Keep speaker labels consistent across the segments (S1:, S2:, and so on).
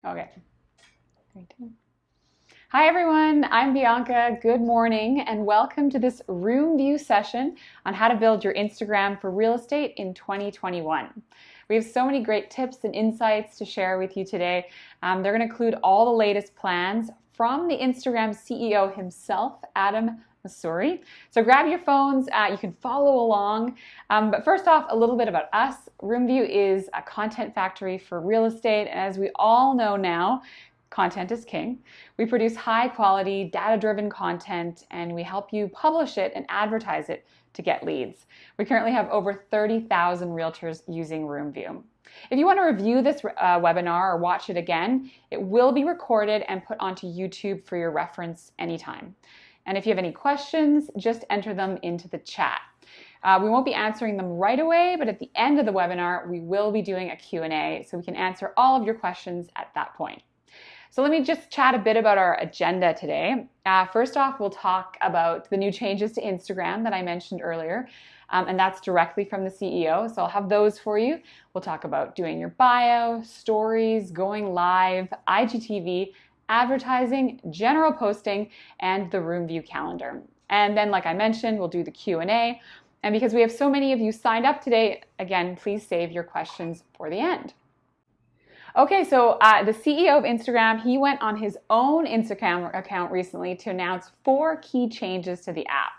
S1: Okay. Hi everyone, I'm Bianca. Good morning and welcome to this room view session on how to build your Instagram for real estate in 2021. We have so many great tips and insights to share with you today. They're going to include all the latest plans from the Instagram CEO himself, Adam Masuri. So grab your phones, you can follow along. But first off, a little bit about us. RoomVu is a content factory for real estate, and as we all know now, content is king. We produce high quality, data-driven content, and we help you publish it and advertise it to get leads. We currently have over 30,000 realtors using RoomVu. If you want to review this webinar or watch it again, it will be recorded and put onto YouTube for your reference anytime. And if you have any questions, just enter them into the chat. We won't be answering them right away, but at the end of the webinar, we will be doing a Q&A, so we can answer all of your questions at that point. So let me just chat a bit about our agenda today. First off, we'll talk about the new changes to Instagram that I mentioned earlier, and that's directly from the CEO, so I'll have those for you. We'll talk about doing your bio, stories, going live, IGTV, advertising, general posting, and the RoomVu calendar. And then, like I mentioned, we'll do the Q&A. And because we have so many of you signed up today, again, please save your questions for the end. Okay, so the CEO of Instagram, he went on his own Instagram account recently to announce 4 key changes to the app.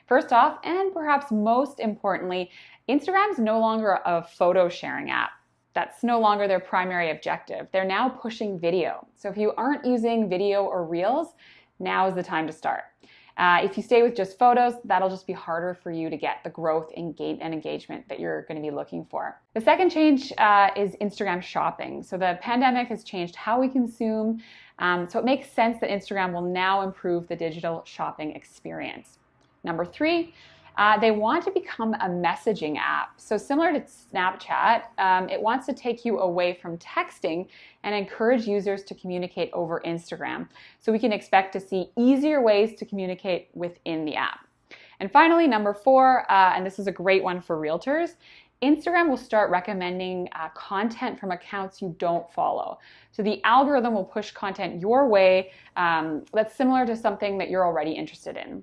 S1: First off, and perhaps most importantly, Instagram's no longer a photo sharing app. That's no longer their primary objective. They're now pushing video. So if you aren't using video or Reels, now is the time to start. If you stay with just photos, that'll just be harder for you to get the growth and engagement that you're going to be looking for. The second change is Instagram shopping. So the pandemic has changed how we consume, so it makes sense that Instagram will now improve the digital shopping experience. Number 3, they want to become a messaging app. So similar to Snapchat, it wants to take you away from texting and encourage users to communicate over Instagram. So we can expect to see easier ways to communicate within the app. And finally, number 4, and this is a great one for realtors, Instagram will start recommending content from accounts you don't follow. So the algorithm will push content your way that's similar to something that you're already interested in.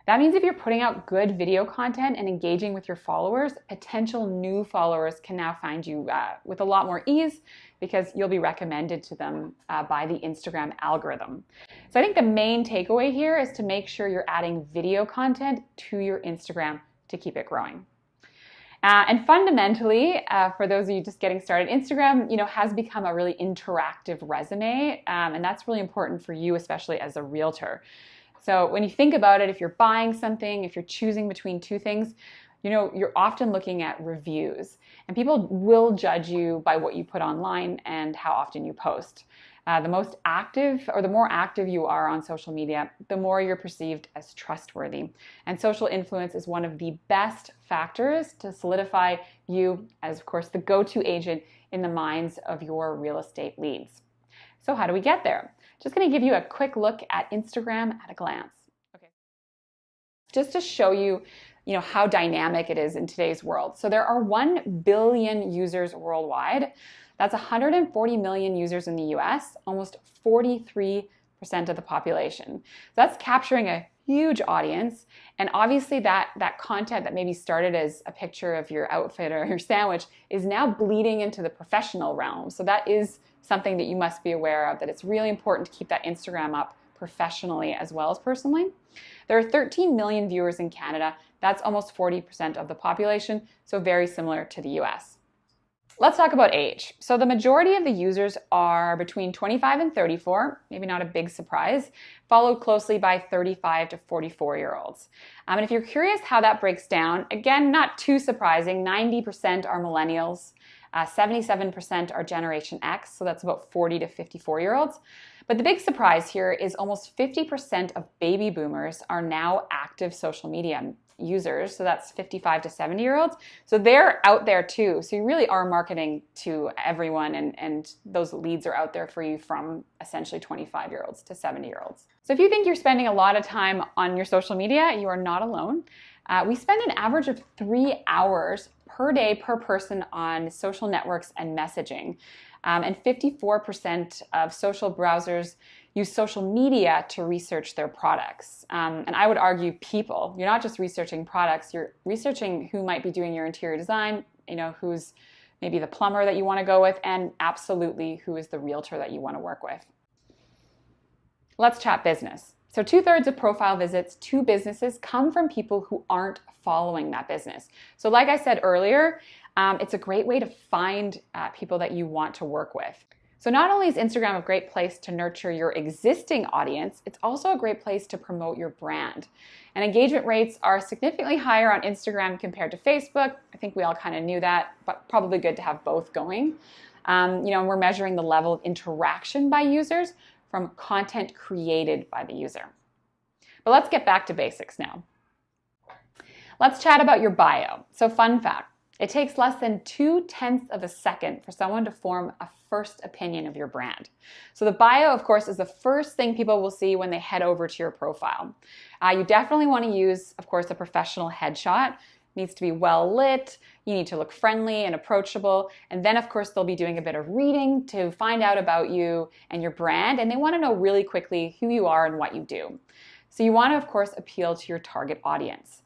S1: That means if you're putting out good video content and engaging with your followers, potential new followers can now find you with a lot more ease because you'll be recommended to them by the Instagram algorithm. So I think the main takeaway here is to make sure you're adding video content to your Instagram to keep it growing. And fundamentally, for those of you just getting started, Instagram, has become a really interactive resume, and that's really important for you, especially as a realtor. So when you think about it, if you're buying something, if you're choosing between 2 things, you're often looking at reviews. And people will judge you by what you put online and how often you post. The most active, or the more active you are on social media, the more you're perceived as trustworthy. And social influence is one of the best factors to solidify you as, of course, the go-to agent in the minds of your real estate leads. So how do we get there? Just going to give you a quick look at Instagram at a glance. Okay. Just to show you, how dynamic it is in today's world. So there are 1 billion users worldwide. That's 140 million users in the US, almost 43% of the population. So that's capturing a huge audience. And obviously that content that maybe started as a picture of your outfit or your sandwich is now bleeding into the professional realm. So that is something that you must be aware of, that it's really important to keep that Instagram up professionally as well as personally. There are 13 million viewers in Canada. That's almost 40% of the population, so very similar to the US. Let's talk about age. So the majority of the users are between 25 and 34, maybe not a big surprise, followed closely by 35 to 44-year-olds. And if you're curious how that breaks down, again, not too surprising, 90% are millennials, 77% are Generation X, so that's about 40 to 54-year-olds. But the big surprise here is almost 50% of baby boomers are now active social media users, so that's 55 to 70-year-olds. So they're out there too. So you really are marketing to everyone, and those leads are out there for you from essentially 25-year-olds to 70-year-olds. So if you think you're spending a lot of time on your social media, you are not alone. We spend an average of 3 hours per day per person on social networks and messaging. And 54% of social browsers use social media to research their products. And I would argue people. You're not just researching products, you're researching who might be doing your interior design, who's maybe the plumber that you want to go with, and absolutely who is the realtor that you want to work with. Let's chat business. So 2/3 of profile visits to businesses come from people who aren't following that business. So like I said earlier, it's a great way to find people that you want to work with. So not only is Instagram a great place to nurture your existing audience, it's also a great place to promote your brand. And engagement rates are significantly higher on Instagram compared to Facebook. I think we all kind of knew that, but probably good to have both going. And we're measuring the level of interaction by users from content created by the user. But let's get back to basics now. Let's chat about your bio. So fun fact, it takes less than 0.2 of a second for someone to form a first opinion of your brand. So the bio, of course, is the first thing people will see when they head over to your profile. You definitely want to use, of course, a professional headshot. It needs to be well lit. You need to look friendly and approachable. And then, of course, they'll be doing a bit of reading to find out about you and your brand. And they want to know really quickly who you are and what you do. So you want to, of course, appeal to your target audience.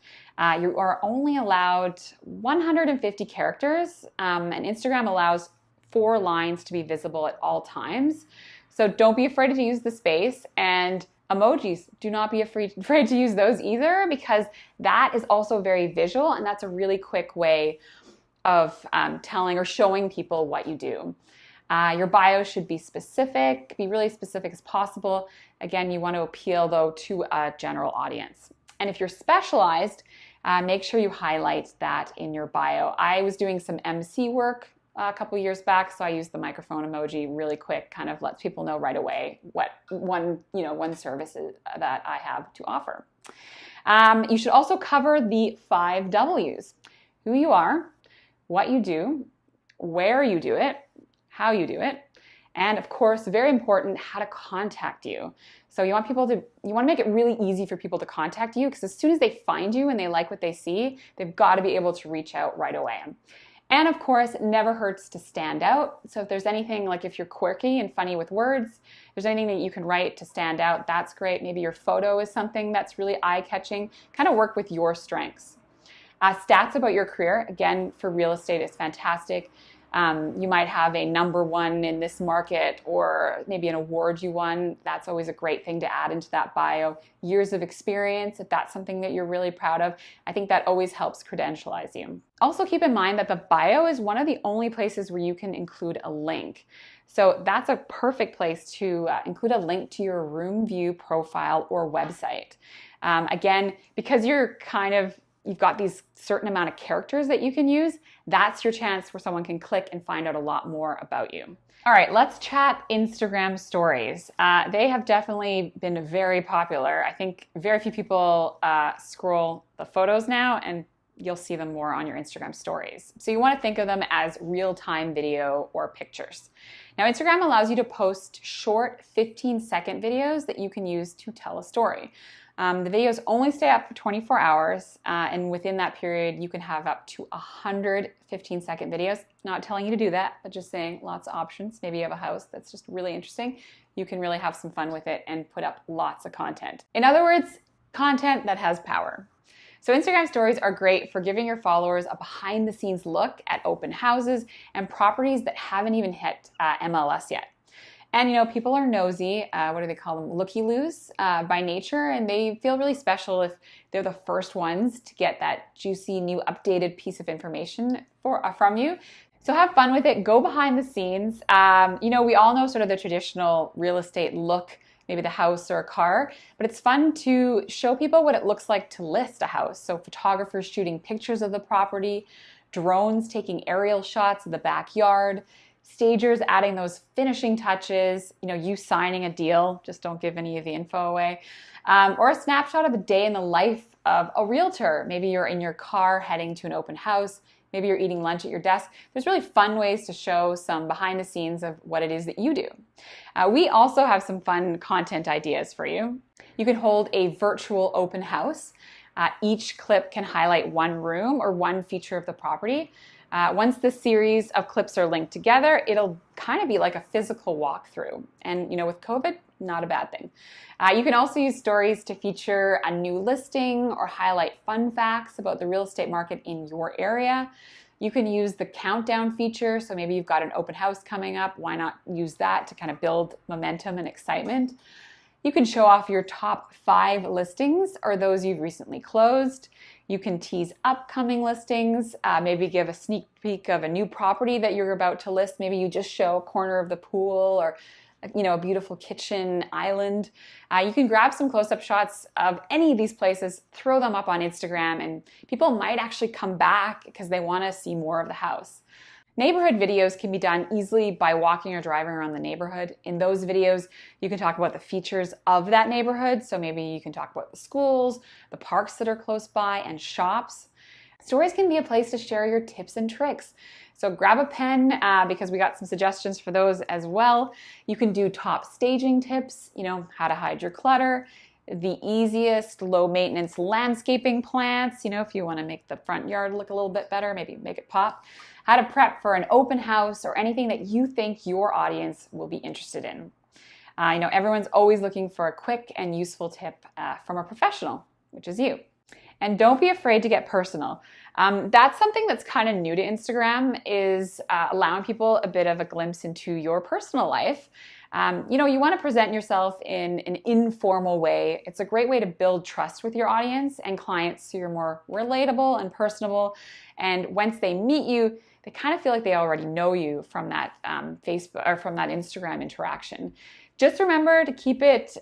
S1: You are only allowed 150 characters, and Instagram allows 4 lines to be visible at all times. So don't be afraid to use the space, and emojis, do not be afraid to use those either, because that is also very visual, and that's a really quick way of telling or showing people what you do. Your bio should be specific, be really specific as possible. Again, you want to appeal, though, to a general audience. And if you're specialized, make sure you highlight that in your bio. I was doing some MC work a couple years back, so I used the microphone emoji really quick, kind of lets people know right away what one service that I have to offer. You should also cover the 5 W's: who you are, what you do, where you do it, how you do it, and of course, very important, how to contact you. So you want to make it really easy for people to contact you, because as soon as they find you and they like what they see, they've got to be able to reach out right away. And of course, it never hurts to stand out. So if there's anything, like if you're quirky and funny with words, if there's anything that you can write to stand out, that's great. Maybe your photo is something that's really eye-catching. Kind of work with your strengths. Stats about your career, again, for real estate is fantastic. You might have a #1 in this market, or maybe an award you won. That's always a great thing to add into that bio. Years of experience, if that's something that you're really proud of, I think that always helps credentialize you. Also keep in mind that the bio is one of the only places where you can include a link. So that's a perfect place to include a link to your roomvu profile or website. Again, because you've got these certain amount of characters that you can use, that's your chance where someone can click and find out a lot more about you. All right, let's chat Instagram stories. They have definitely been very popular. I think very few people scroll the photos now, and you'll see them more on your Instagram stories. So you want to think of them as real-time video or pictures. Now, Instagram allows you to post short 15-second videos that you can use to tell a story. The videos only stay up for 24 hours, and within that period, you can have up to 100 15-second videos. Not telling you to do that, but just saying lots of options. Maybe you have a house that's just really interesting. You can really have some fun with it and put up lots of content. In other words, content that has power. So Instagram stories are great for giving your followers a behind-the-scenes look at open houses and properties that haven't even hit MLS yet. And people are nosy, what do they call them, looky-loos by nature, and they feel really special if they're the first ones to get that juicy new updated piece of information from you. So have fun with it, go behind the scenes. We all know sort of the traditional real estate look, maybe the house or a car, but it's fun to show people what it looks like to list a house. So photographers shooting pictures of the property, drones taking aerial shots of the backyard, stagers adding those finishing touches, you signing a deal, just don't give any of the info away, or a snapshot of a day in the life of a realtor. Maybe you're in your car heading to an open house, maybe you're eating lunch at your desk. There's really fun ways to show some behind the scenes of what it is that you do. We also have some fun content ideas for you. You can hold a virtual open house. Each clip can highlight one room or one feature of the property. Once this series of clips are linked together, it'll kind of be like a physical walkthrough. And with COVID, not a bad thing. You can also use stories to feature a new listing or highlight fun facts about the real estate market in your area. You can use the countdown feature, so maybe you've got an open house coming up. Why not use that to kind of build momentum and excitement? You can show off your top 5 listings or those you've recently closed. You can tease upcoming listings, maybe give a sneak peek of a new property that you're about to list. Maybe you just show a corner of the pool or a beautiful kitchen island. You can grab some close-up shots of any of these places, throw them up on Instagram, and people might actually come back because they want to see more of the house. Neighborhood videos can be done easily by walking or driving around the neighborhood. In those videos, you can talk about the features of that neighborhood. So maybe you can talk about the schools, the parks that are close by, and shops. Stories can be a place to share your tips and tricks. So grab a pen because we got some suggestions for those as well. You can do top staging tips, how to hide your clutter, the easiest low maintenance landscaping plants, if you want to make the front yard look a little bit better, maybe make it pop, how to prep for an open house or anything that you think your audience will be interested in. Everyone's always looking for a quick and useful tip from a professional, which is you. And don't be afraid to get personal. That's something that's kind of new to Instagram, is allowing people a bit of a glimpse into your personal life. You want to present yourself in an informal way. It's a great way to build trust with your audience and clients so you're more relatable and personable. And once they meet you, they kind of feel like they already know you from that Facebook or from that Instagram interaction. Just remember to keep it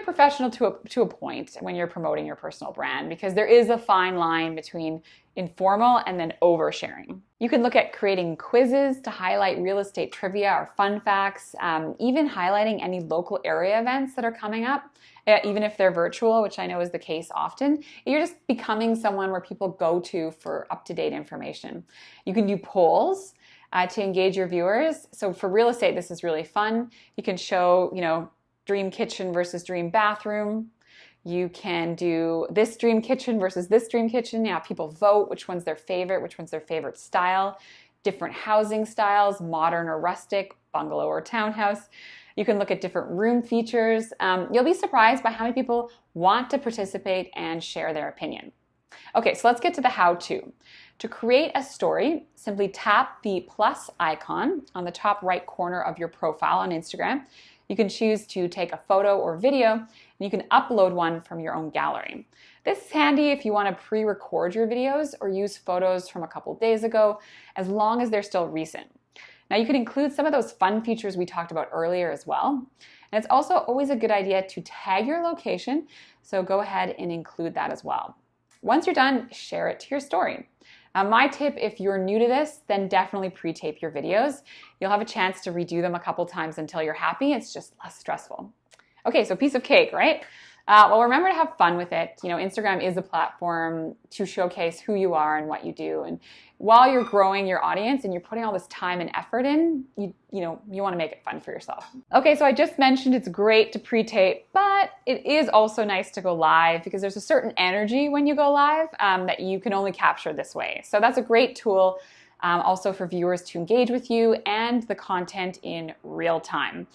S1: professional to a point when you're promoting your personal brand, because there is a fine line between informal and then oversharing. You can look at creating quizzes to highlight real estate trivia or fun facts, even highlighting any local area events that are coming up, even if they're virtual, which I know is the case often. You're just becoming someone where people go to for up-to-date information. You can do polls to engage your viewers. So for real estate, this is really fun. You can show, dream kitchen versus dream bathroom. You can do this dream kitchen versus this dream kitchen. People vote which one's their favorite style, different housing styles, modern or rustic, bungalow or townhouse. You can look at different room features. You'll be surprised by how many people want to participate and share their opinion. Okay, so let's get to the how-to. To create a story, simply tap the plus icon on the top right corner of your profile on Instagram. You can choose to take a photo or video, and you can upload one from your own gallery. This is handy if you want to pre-record your videos or use photos from a couple days ago, as long as they're still recent. Now, you can include some of those fun features we talked about earlier as well. And it's also always a good idea to tag your location, so go ahead and include that as well. Once you're done, share it to your story. My tip, if you're new to this, then definitely pre-tape your videos. You'll have a chance to redo them a couple times until you're happy. It's just less stressful. Okay, so piece of cake, right? Well, remember to have fun with it. Instagram is a platform to showcase who you are and what you do. And while you're growing your audience and you're putting all this time and effort in, you want to make it fun for yourself. Okay, so I just mentioned it's great to pre-tape, but it is also nice to go live because there's a certain energy when you go live that you can only capture this way. So that's a great tool also for viewers to engage with you and the content in real time.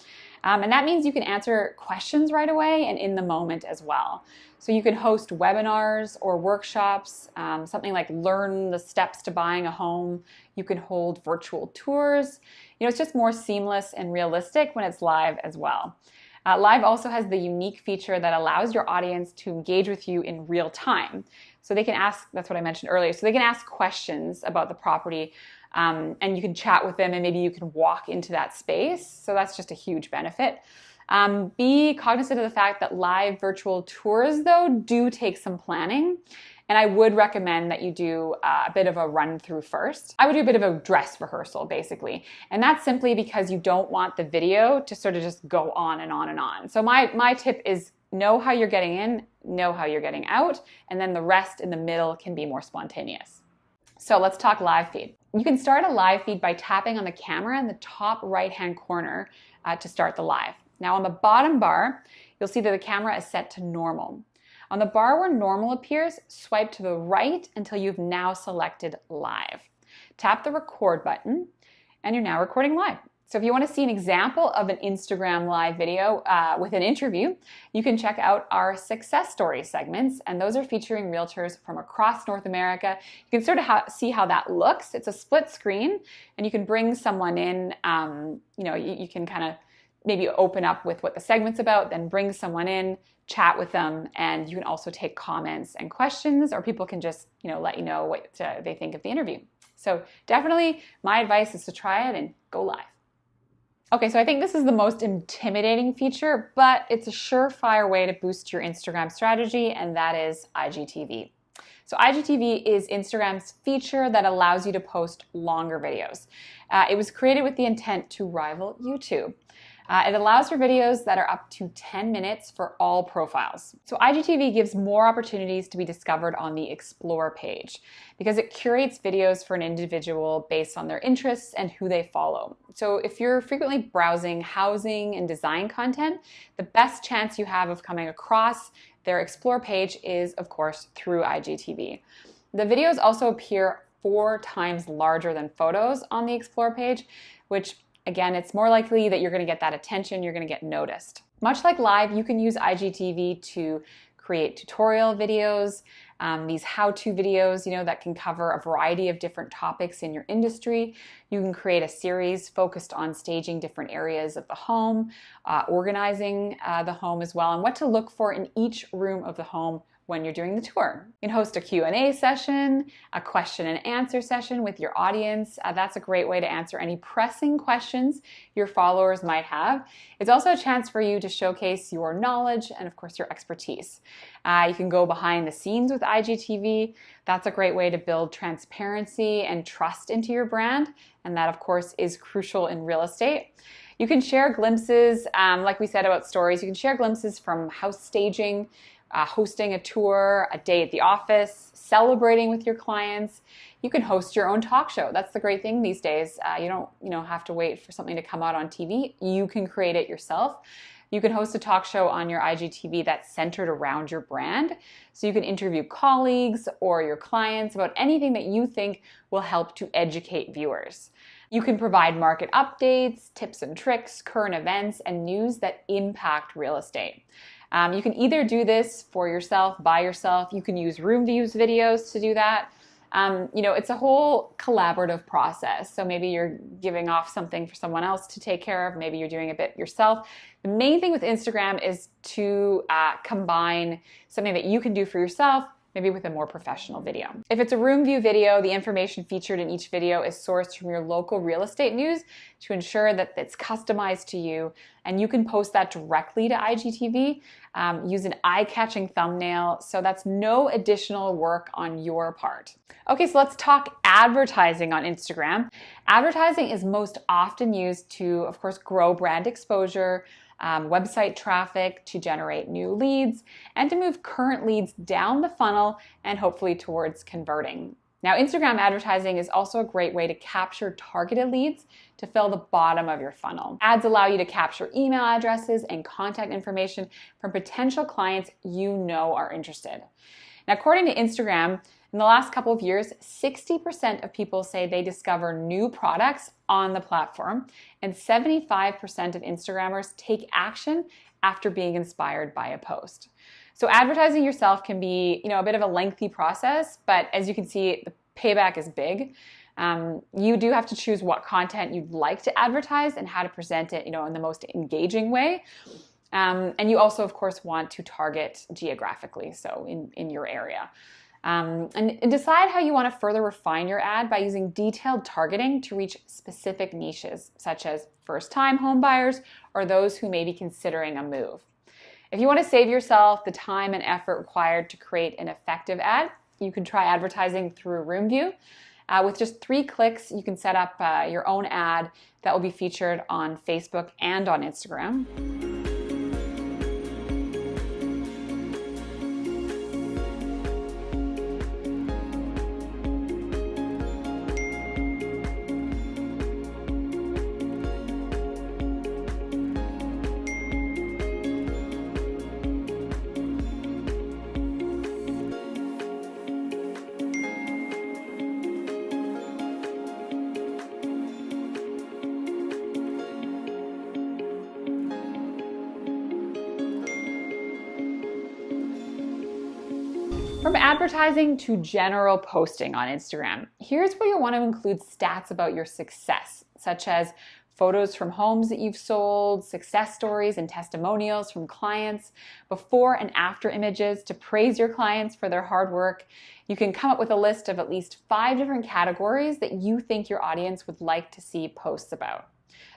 S1: And that means you can answer questions right away and in the moment as well. So you can host webinars or workshops, something like learn the steps to buying a home. You can hold virtual tours. It's just more seamless and realistic when it's live as well. Live also has the unique feature that allows your audience to engage with you in real time. So they can ask, that's what I mentioned earlier, so they can ask questions about the property and you can chat with them and maybe you can walk into that space. So that's just a huge benefit. Be cognizant of the fact that live virtual tours, though, do take some planning. And I would recommend that you do a bit of a run through first. I would do a bit of a dress rehearsal, basically. And that's simply because you don't want the video to sort of just go on and on and on. So my tip is know how you're getting in, know how you're getting out, and then the rest in the middle can be more spontaneous. So let's talk live feed. You can start a live feed by tapping on the camera in the top right-hand corner to start the live. Now on the bottom bar, you'll see that the camera is set to normal. On the bar where normal appears, swipe to the right until you've now selected live. Tap the record button and you're now recording live. So if you want to see an example of an Instagram live video with an interview, you can check out our success story segments, and those are featuring realtors from across North America. You can sort of see how that looks. It's a split screen, and you can bring someone in. You can kind of maybe open up with what the segment's about, then bring someone in, chat with them, and you can also take comments and questions, or people can just let you know what they think of the interview. So definitely my advice is to try it and go live. Okay, so I think this is the most intimidating feature, but it's a surefire way to boost your Instagram strategy, and that is IGTV. So IGTV is Instagram's feature that allows you to post longer videos. It was created with the intent to rival YouTube. It allows for videos that are up to 10 minutes for all profiles. So IGTV gives more opportunities to be discovered on the Explore page because it curates videos for an individual based on their interests and who they follow. So if you're frequently browsing housing and design content, the best chance you have of coming across their Explore page is, of course, through IGTV. The videos also appear 4 times larger than photos on the Explore page, which again, it's more likely that you're going to get that attention, you're going to get noticed. Much like live, you can use IGTV to create tutorial videos, these how-to videos, that can cover a variety of different topics in your industry. You can create a series focused on staging different areas of the home, organizing the home as well, and what to look for in each room of the home when you're doing the tour. You can host a Q&A session, a question and answer session with your audience. That's a great way to answer any pressing questions your followers might have. It's also a chance for you to showcase your knowledge and, of course, your expertise. You can go behind the scenes with IGTV. That's a great way to build transparency and trust into your brand, and that, of course, is crucial in real estate. You can share glimpses, like we said about stories, you can share glimpses from house staging, hosting a tour, a day at the office, celebrating with your clients. You can host your own talk show. That's the great thing these days. You don't have to wait for something to come out on TV. You can create it yourself. You can host a talk show on your IGTV that's centered around your brand. So you can interview colleagues or your clients about anything that you think will help to educate viewers. You can provide market updates, tips and tricks, current events, and news that impact real estate. You can either do this for yourself, by yourself. You can use roomvu's videos to do that. It's a whole collaborative process. So maybe you're giving off something for someone else to take care of. Maybe you're doing a bit yourself. The main thing with Instagram is to combine something that you can do for yourself, maybe with a more professional video. If it's a roomvu video, the information featured in each video is sourced from your local real estate news to ensure that it's customized to you, and you can post that directly to IGTV. Use an eye-catching thumbnail, so that's no additional work on your part. Okay, so let's talk advertising on Instagram. Advertising is most often used to, of course, grow brand exposure, website traffic, to generate new leads, and to move current leads down the funnel and hopefully towards converting. Now, Instagram advertising is also a great way to capture targeted leads to fill the bottom of your funnel. Ads allow you to capture email addresses and contact information from potential clients you know are interested. Now, according to Instagram, in the last couple of years, 60% of people say they discover new products on the platform, and 75% of Instagrammers take action after being inspired by a post. So advertising yourself can be, a bit of a lengthy process, but as you can see, the payback is big. You do have to choose what content you'd like to advertise and how to present it, in the most engaging way. And you also, of course, want to target geographically, so in your area. And decide how you want to further refine your ad by using detailed targeting to reach specific niches, such as first-time home buyers or those who may be considering a move. If you want to save yourself the time and effort required to create an effective ad, you can try advertising through roomvu. With just 3 clicks, you can set up your own ad that will be featured on Facebook and on Instagram. From advertising to general posting on Instagram, here's where you'll want to include stats about your success, such as photos from homes that you've sold, success stories and testimonials from clients, before and after images to praise your clients for their hard work. You can come up with a list of at least 5 different categories that you think your audience would like to see posts about.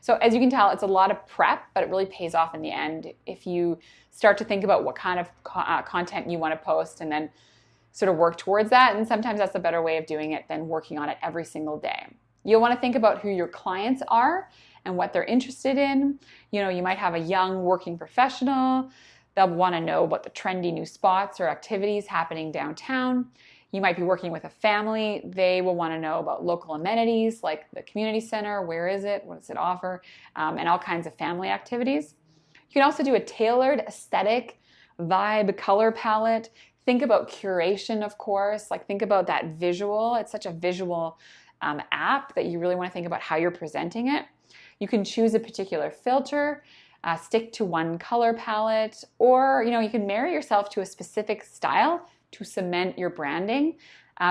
S1: So as you can tell, it's a lot of prep, but it really pays off in the end if you start to think about what kind of content you want to post and then sort of work towards that. And sometimes that's a better way of doing it than working on it every single day. You'll want to think about who your clients are and what they're interested in. You might have a young working professional. They'll want to know about the trendy new spots or activities happening downtown. You might be working with a family. They will want to know about local amenities like the community center. Where is it? What does it offer? And all kinds of family activities. You can also do a tailored aesthetic, vibe, color palette. Think about curation, of course. Like think about that visual. It's such a visual app that you really want to think about how you're presenting it. You can choose a particular filter, stick to one color palette, or you can marry yourself to a specific style to cement your branding.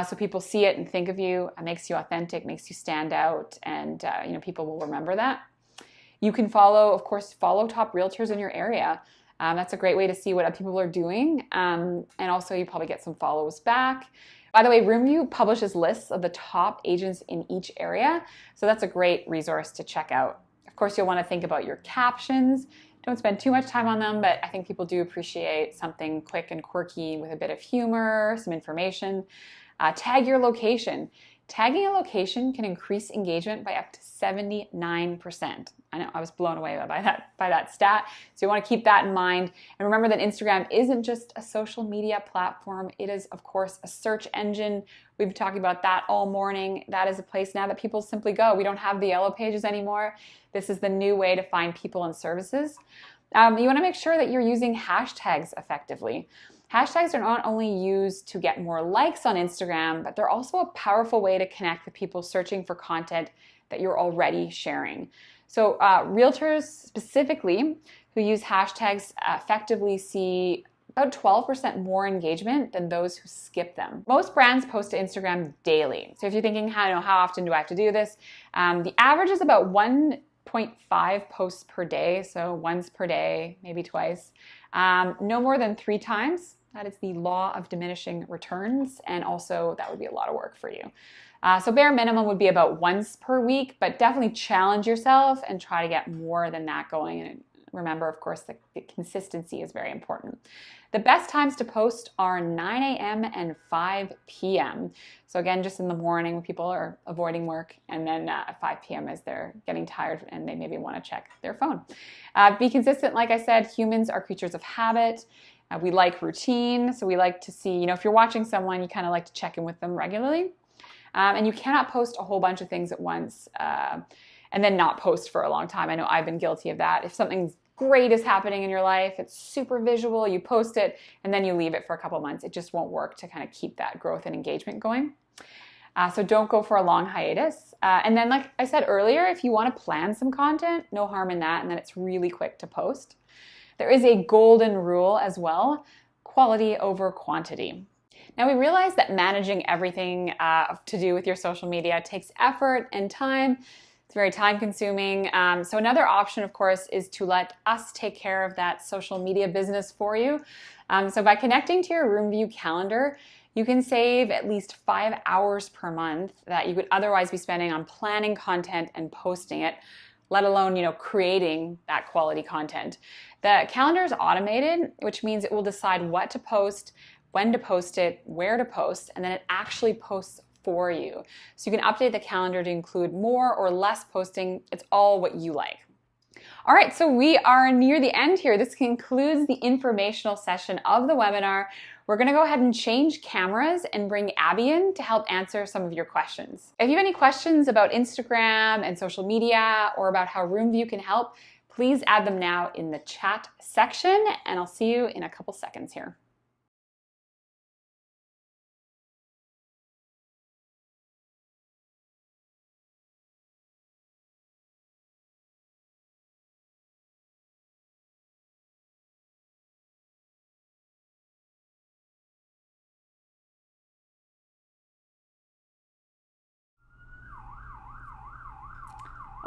S1: So people see it and think of you. It makes you authentic, makes you stand out, and people will remember that. You can follow top realtors in your area. That's a great way to see what other people are doing. And also you probably get some follows back. By the way, roomvu publishes lists of the top agents in each area. So that's a great resource to check out. Of course, you'll want to think about your captions. Don't spend too much time on them, but I think people do appreciate something quick and quirky with a bit of humor, some information. Tag your location. Tagging a location can increase engagement by up to 79%. I know, I was blown away by that stat. So you want to keep that in mind. And remember that Instagram isn't just a social media platform. It is, of course, a search engine. We've been talking about that all morning. That is a place now that people simply go. We don't have the yellow pages anymore. This is the new way to find people and services. You want to make sure that you're using hashtags effectively. Hashtags are not only used to get more likes on Instagram, but they're also a powerful way to connect with people searching for content that you're already sharing. So realtors specifically who use hashtags effectively see about 12% more engagement than those who skip them. Most brands post to Instagram daily. So if you're thinking, how often do I have to do this? The average is about 1.5 posts per day, so once per day, maybe twice. No more than 3 times. That is the law of diminishing returns, and also that would be a lot of work for you. So bare minimum would be about once per week, but definitely challenge yourself and try to get more than that going. And remember, of course, the consistency is very important. The best times to post are 9 a.m. and 5 p.m. So again, just in the morning when people are avoiding work, and then at 5 p.m. as they're getting tired and they maybe want to check their phone. Be consistent. Like I said, humans are creatures of habit. We like routine. So we like to see, if you're watching someone, you kind of like to check in with them regularly. And you cannot post a whole bunch of things at once and then not post for a long time. I know I've been guilty of that. If something great is happening in your life, it's super visual, you post it, and then you leave it for a couple months. It just won't work to kind of keep that growth and engagement going. So don't go for a long hiatus. And then, like I said earlier, if you want to plan some content, no harm in that, and then it's really quick to post. There is a golden rule as well, quality over quantity. Now, we realize that managing everything to do with your social media takes effort and time. It's very time consuming. So another option, of course, is to let us take care of that social media business for you. So by connecting to your roomvu calendar, you can save at least 5 hours per month that you would otherwise be spending on planning content and posting it, let alone, creating that quality content. The calendar is automated, which means it will decide what to post, when to post it, where to post, and then it actually posts for you. So you can update the calendar to include more or less posting. It's all what you like. All right, so we are near the end here. This concludes the informational session of the webinar. We're gonna go ahead and change cameras and bring Abby in to help answer some of your questions. If you have any questions about Instagram and social media or about how roomvu can help, please add them now in the chat section, and I'll see you in a couple seconds here.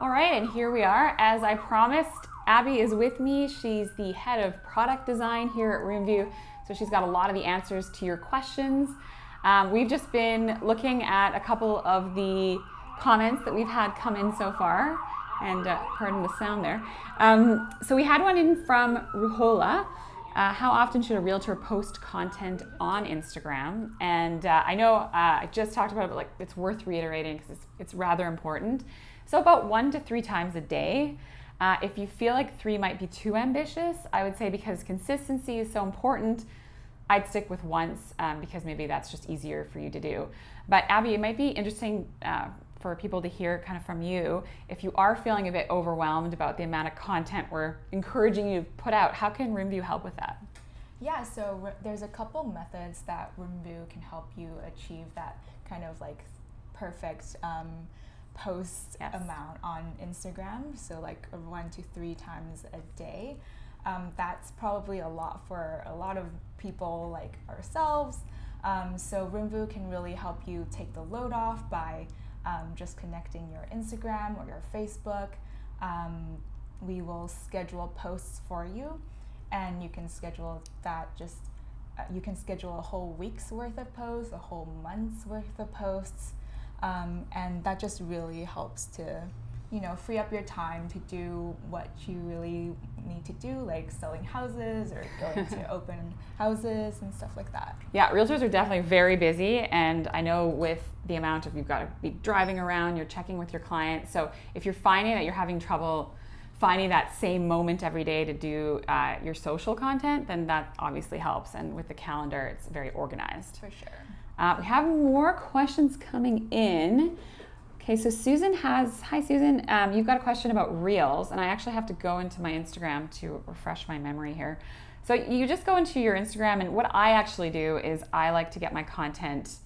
S1: All right, and here we are. As I promised, Abby is with me. She's the head of product design here at roomvu, so she's got a lot of the answers to your questions. We've just been looking at a couple of the comments that we've had come in so far, and pardon the sound there. So we had one in from Ruhola. How often should a realtor post content on Instagram? And I know I just talked about it, but like it's worth reiterating because it's rather important. So about 1 to 3 times a day. If you feel like 3 might be too ambitious, I would say because consistency is so important, I'd stick with once because maybe that's just easier for you to do. But Abby, it might be interesting for people to hear kind of from you. If you are feeling a bit overwhelmed about the amount of content we're encouraging you to put out, how can roomvu help with that?
S2: Yeah, so there's a couple methods that roomvu can help you achieve that kind of like perfect post amount on Instagram. So like 1 to 3 times a day. That's probably a lot for a lot of people like ourselves. So roomvu can really help you take the load off by just connecting your Instagram or your Facebook. We will schedule posts for you, and you can schedule that you can schedule a whole week's worth of posts, a whole month's worth of posts, and that just really helps to free up your time to do what you really need to do, like selling houses or going to open houses and stuff like that.
S1: Yeah, realtors are definitely very busy, and I know with the amount of, you've got to be driving around, you're checking with your clients. So if you're finding that you're having trouble finding that same moment every day to do your social content, then that obviously helps. And with the calendar, it's very organized.
S2: For sure.
S1: We have more questions coming in. Okay, so Susan has, hi Susan, you've got a question about Reels, and I actually have to go into my Instagram to refresh my memory here. So you just go into your Instagram, and what I actually do is I like to get my content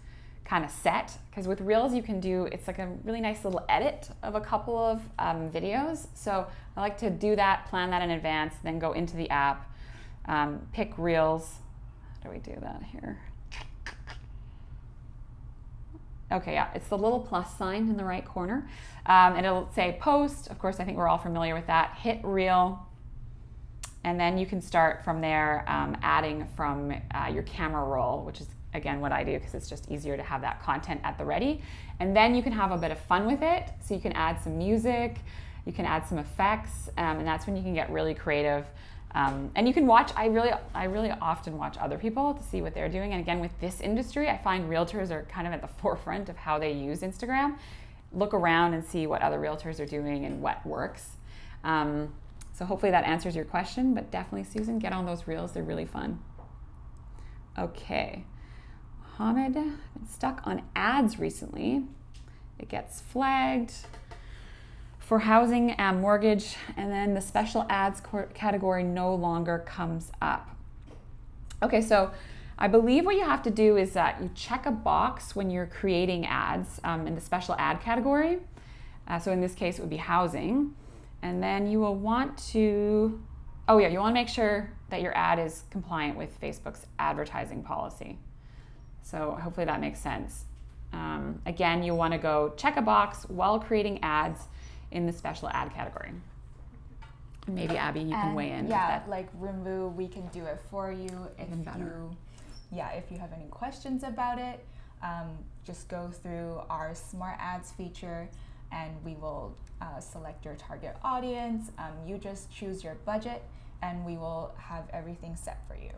S1: kind of set, because with Reels you can do, it's like a really nice little edit of a couple of videos. So I like to do that, plan that in advance, then go into the app, pick Reels. How do we do that here? Okay, yeah, it's the little plus sign in the right corner. And it'll say post. Of course, I think we're all familiar with that. Hit reel. And then you can start from there adding from your camera roll, which is, again, what I do because it's just easier to have that content at the ready. And then you can have a bit of fun with it. So you can add some music, you can add some effects, and that's when you can get really creative. And you can watch, I really often watch other people to see what they're doing. And again, with this industry, I find realtors are kind of at the forefront of how they use Instagram. Look around and see what other realtors are doing and what works. So hopefully that answers your question, but definitely, Susan, get on those Reels. They're really fun. Okay. Mohammed, been stuck on ads recently. It gets flagged for housing and mortgage, and then the special ads category no longer comes up. Okay, so I believe what you have to do is that you check a box when you're creating ads in the special ad category. So in this case, it would be housing. And then you will want to, you want to make sure that your ad is compliant with Facebook's advertising policy. So hopefully that makes sense. Again, you want to go check a box while creating ads in the special ad category. Maybe Abby, you can weigh in.
S2: Yeah, like roomvu, we can do it for you. If you have any questions about it, just go through our smart ads feature, and we will select your target audience. You just choose your budget, and we will have everything set for you.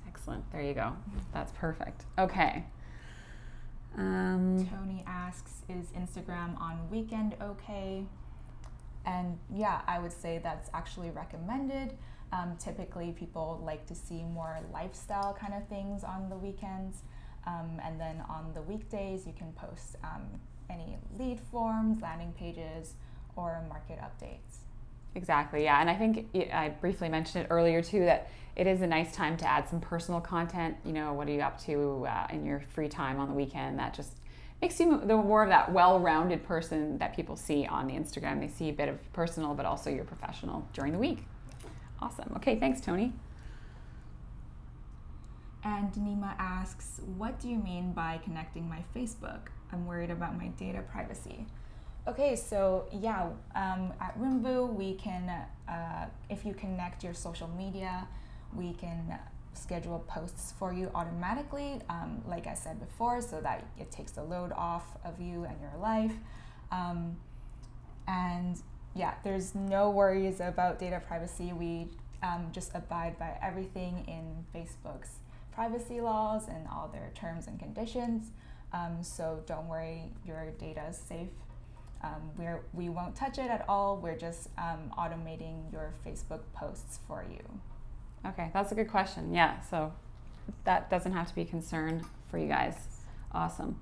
S1: Excellent. There you go. That's perfect. Okay.
S2: Tony asks, is Instagram on weekend okay? And yeah, I would say that's actually recommended. Typically people like to see more lifestyle kind of things on the weekends. And then on the weekdays, you can post any lead forms, landing pages, or market updates.
S1: Exactly, yeah. And I think I briefly mentioned it earlier too, that it is a nice time to add some personal content. What are you up to in your free time on the weekend? That just makes you more of that well-rounded person that people see on the Instagram. They see a bit of personal, but also your professional during the week. Awesome. Okay, thanks, Tony.
S2: And Nima asks, what do you mean by connecting my Facebook? I'm worried about my data privacy. Okay, so yeah, at roomvu we can, if you connect your social media, we can schedule posts for you automatically, like I said before, so that it takes the load off of you and your life. And yeah, there's no worries about data privacy. We just abide by everything in Facebook's privacy laws and all their terms and conditions. So don't worry, your data is safe. We won't touch it at all. We're just automating your Facebook posts for you.
S1: Okay, that's a good question. Yeah, so that doesn't have to be a concern for you guys. Awesome.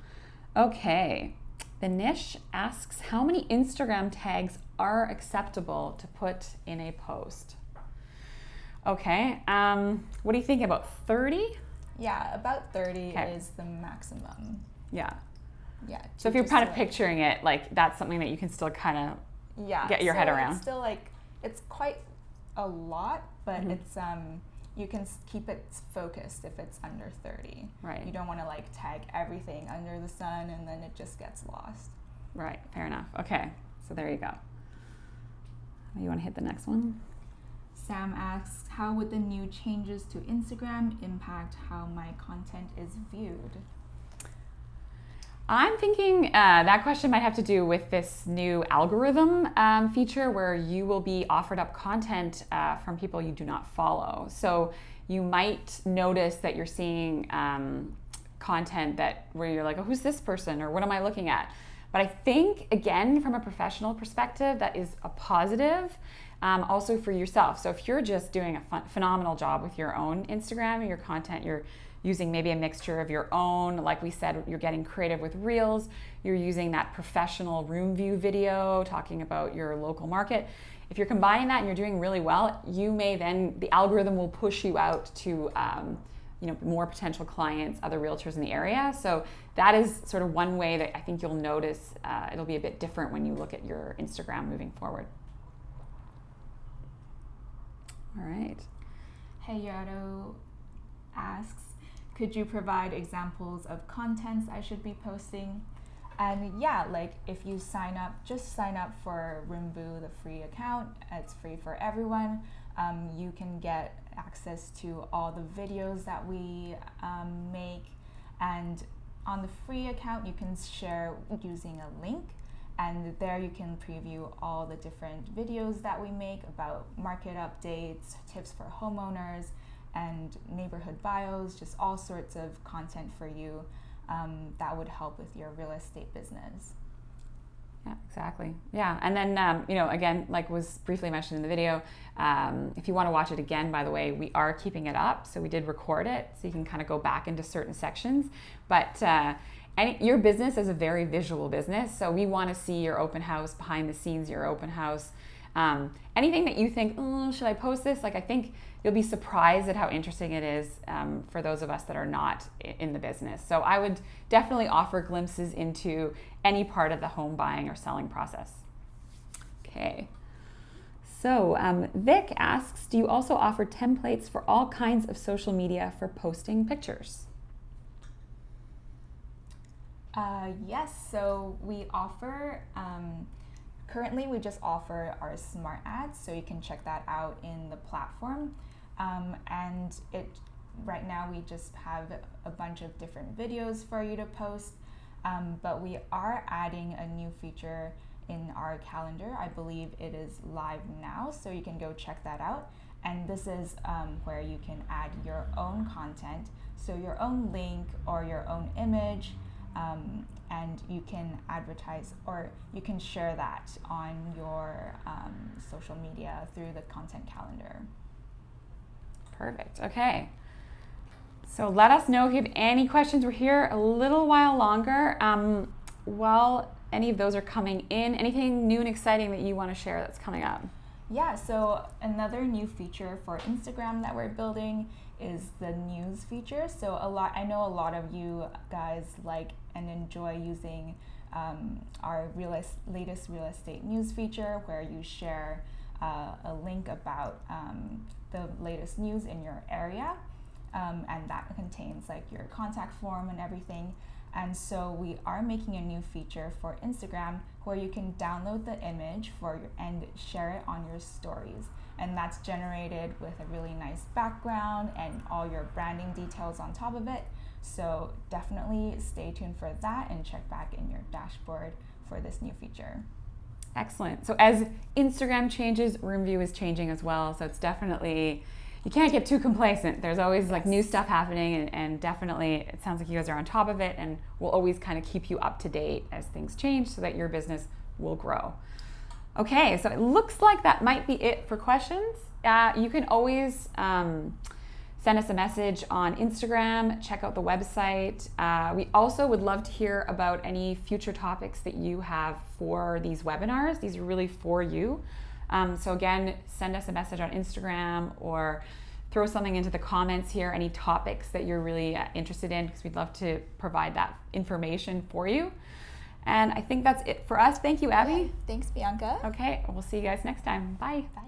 S1: Okay, the Nish asks, how many Instagram tags are acceptable to put in a post? Okay, what do you think, about 30?
S2: Yeah, about 30 is the maximum.
S1: Yeah.
S2: Yeah.
S1: So if you're kind of picturing it, like that's something that you can still kind of get your head around.
S2: It's still like, it's quite a lot, but it's you can keep it focused if it's under 30.
S1: Right.
S2: You don't want to like tag everything under the sun and then it just gets lost.
S1: Right, fair enough. Okay, so there you go. You want to hit the next one?
S2: Sam asks, how would the new changes to Instagram impact how my content is viewed?
S1: I'm thinking that question might have to do with this new algorithm feature where you will be offered up content from people you do not follow. So you might notice that you're seeing content where you're like, oh, who's this person? Or what am I looking at? But I think, again, from a professional perspective, that is a positive. Also for yourself. So if you're just doing a phenomenal job with your own Instagram and your content, you're using maybe a mixture of your own, like we said, you're getting creative with Reels, you're using that professional roomvu video talking about your local market. If you're combining that and you're doing really well, you may then, the algorithm will push you out to more potential clients, other realtors in the area. So that is sort of one way that I think you'll notice it'll be a bit different when you look at your Instagram moving forward. All right.
S2: Hayato asks, could you provide examples of contents I should be posting? And yeah, like if you just sign up for roomvu, the free account. It's free for everyone. You can get access to all the videos that we make. And on the free account, you can share using a link. And there you can preview all the different videos that we make about market updates, tips for homeowners, and neighborhood bios, just all sorts of content for you that would help with your real estate business.
S1: Yeah, exactly. Yeah, and then, again, like was briefly mentioned in the video, if you want to watch it again, by the way, we are keeping it up. So we did record it, so you can kind of go back into certain sections. But your business is a very visual business, so we want to see your open house, behind the scenes, your open house. Anything that you think, should I post this? Like, I think you'll be surprised at how interesting it is for those of us that are not in the business. So I would definitely offer glimpses into any part of the home buying or selling process. Okay. So Vic asks, do you also offer templates for all kinds of social media for posting pictures?
S2: Yes, so we offer, currently we just offer our smart ads, so you can check that out in the platform. And right now we just have a bunch of different videos for you to post, but we are adding a new feature in our calendar. I believe it is live now, so you can go check that out. And this is where you can add your own content, so your own link or your own image, and you can advertise or you can share that on your social media through the content calendar.
S1: Perfect. Okay. So let us know if you have any questions. We're here a little while longer. While any of those are coming in, anything new and exciting that you want to share that's coming up?
S2: Yeah, so another new feature for Instagram that we're building is the news feature. So I know a lot of you guys like and enjoy using our latest real estate news feature, where you share a link about the latest news in your area, and that contains like your contact form and everything. And so we are making a new feature for Instagram where you can download the image and share it on your stories. And that's generated with a really nice background and all your branding details on top of it. So definitely stay tuned for that and check back in your dashboard for this new feature.
S1: Excellent. So as Instagram changes, roomvu is changing as well. So it's definitely, you can't get too complacent. There's always like new stuff happening, and definitely it sounds like you guys are on top of it, and we'll always kind of keep you up to date as things change so that your business will grow. Okay, so it looks like that might be it for questions. You can always send us a message on Instagram, check out the website. We also would love to hear about any future topics that you have for these webinars. These are really for you. So again, send us a message on Instagram or throw something into the comments here, any topics that you're really interested in, because we'd love to provide that information for you. And I think that's it for us. Thank you, Abby.
S2: Thanks, Bianca.
S1: Okay, we'll see you guys next time. Bye.
S2: Bye.